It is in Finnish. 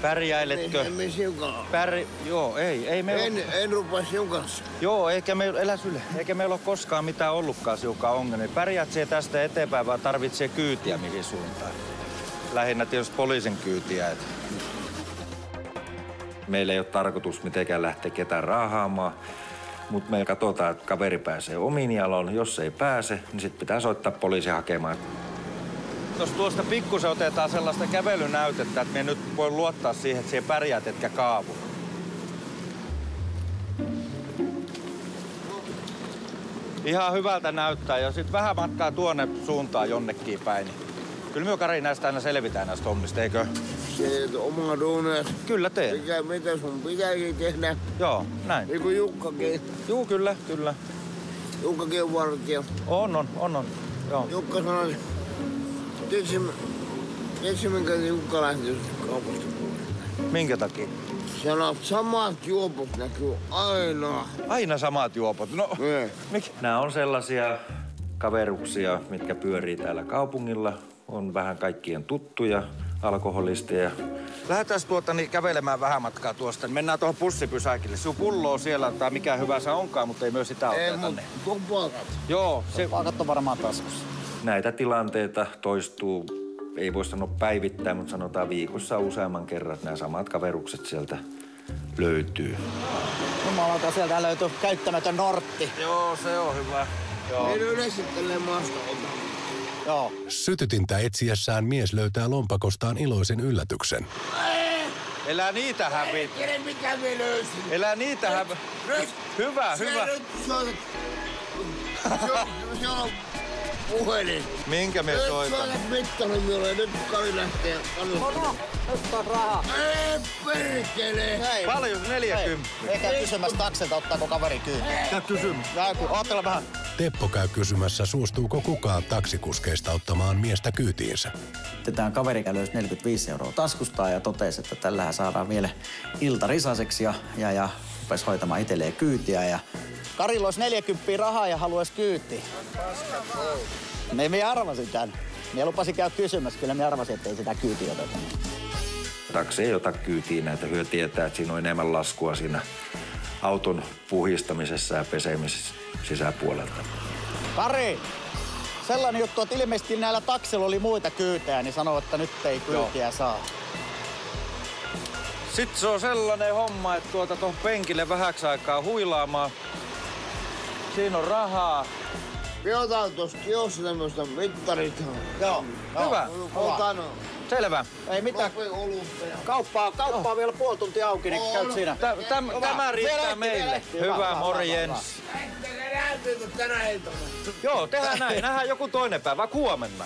Pärjäiletkö? En me sinun kanssa. Joo, ei me En rupea sinun kanssa. Joo, eikä meillä ole koskaan mitään ollutkaan siukaan ongelmia. Pärjät siellä tästä eteenpäin, vaan tarvitsee kyytiä mihin suuntaan. Lähinnä tietysti poliisin kyytiä. Meillä ei ole tarkoitus mitenkään lähteä ketään raahaamaan, mutta me katsotaan, että kaveri pääsee omiin jaloin. Jos ei pääse, niin sitten pitää soittaa poliisi hakemaan. Jos tuosta pikkusen otetaan sellaista kävelynäytettä, että me nyt voi luottaa siihen, että siellä pärjäät etkä kaavu. Ihan hyvältä näyttää ja sitten vähän matkaa tuonne suuntaan jonnekin päin. Kyllä me Kari näistä aina selvitään näistä hommista, eikö? Teet omaa duunia. Kyllä teen. Mitä sun pitääkin tehdä? Joo, näin. Niin kuin Jukkakin. Juu, kyllä. Jukkakin on vartija. On. Joo. Jukka sanoi, tiedätkö minkä Jukka lähti kaupasta puolelle? Minkä takia? Sanoo, samat juopot näkyy aina. Aina samat juopot? No, Nämä on sellaisia kaveruksia, mitkä pyörii täällä kaupungilla. On vähän kaikkien tuttuja alkoholisteja. Lähdetään kävelemään vähän matkaa tuosta. Mennään tuohon bussipysäkille. Sinun pullo on siellä, tai mikä hyvä se onkaan, mutta ei myös sitä oteta tänne. Paakat. Joo. Paakat on varmaan taskussa. Näitä tilanteita toistuu, ei voi sanoa päivittäin, mutta sanotaan viikossa useamman kerran, että nämä samat kaverukset sieltä löytyy. Jumalauta, sieltä löytyy käyttämätön nortti. Joo, se on hyvä. Joo. Ei yleensä tälleen maasta ota. Joo. Sytytintä etsiessään mies löytää lompakostaan iloisen yllätyksen. Elää niitä hävit. Tiedä mitä me löysin. Elää niitä hävit. Hyvä. Se on puhelin. Minkä me soitan? Soitat mittarin minulle, nyt Kari lähtee. No, nyt on rahaa. Ei perkele. Hei. Paljon 40. Ei käy kysymässä takselta, ottaako kaveri kyytiin. Käy kysymys. Oottele vähän. Teppo käy kysymässä, suostuuko kukaan taksikuskeista ottamaan miestä kyytiinsä. Tämä kaveri löysi 45 € taskustaan ja totesi, että tällähän saadaan vielä ilta risaseksi ja rupesi hoitamaan itselleen kyytiä. Ja Karilla olisi 40 rahaa ja haluaisi kyytiä. Me arvasin tän. Me lupasin käydä kysymässä, kyllä me arvasin, että ei sitä kyytiä oteta. Taksi ei ota kyytiin näitä. Hyö tietää, että siinä on enemmän laskua siinä auton puhistamisessa ja pesemisessä sisäpuolelta. Kari! Sellainen juttu, että ilmeisesti näillä taksilla oli muita kyytejä, niin sanoo, että nyt ei kyytiä saa. Sitten se on sellainen homma, että tuohon penkille vähäksi aikaa huilaamaan. Siinä on rahaa. Me otan tuosta kiossa tämmöistä mittarit. Joo. Hyvä. Otan. Selvä. Ei mitään. Kauppaa vielä puoli tuntia auki, niin käyt siinä. Tämä riittää meille. Hyvä, morjens. Tänä iltana. Joo, tehdään näin. Nähdään joku toinen päivä, huomenna.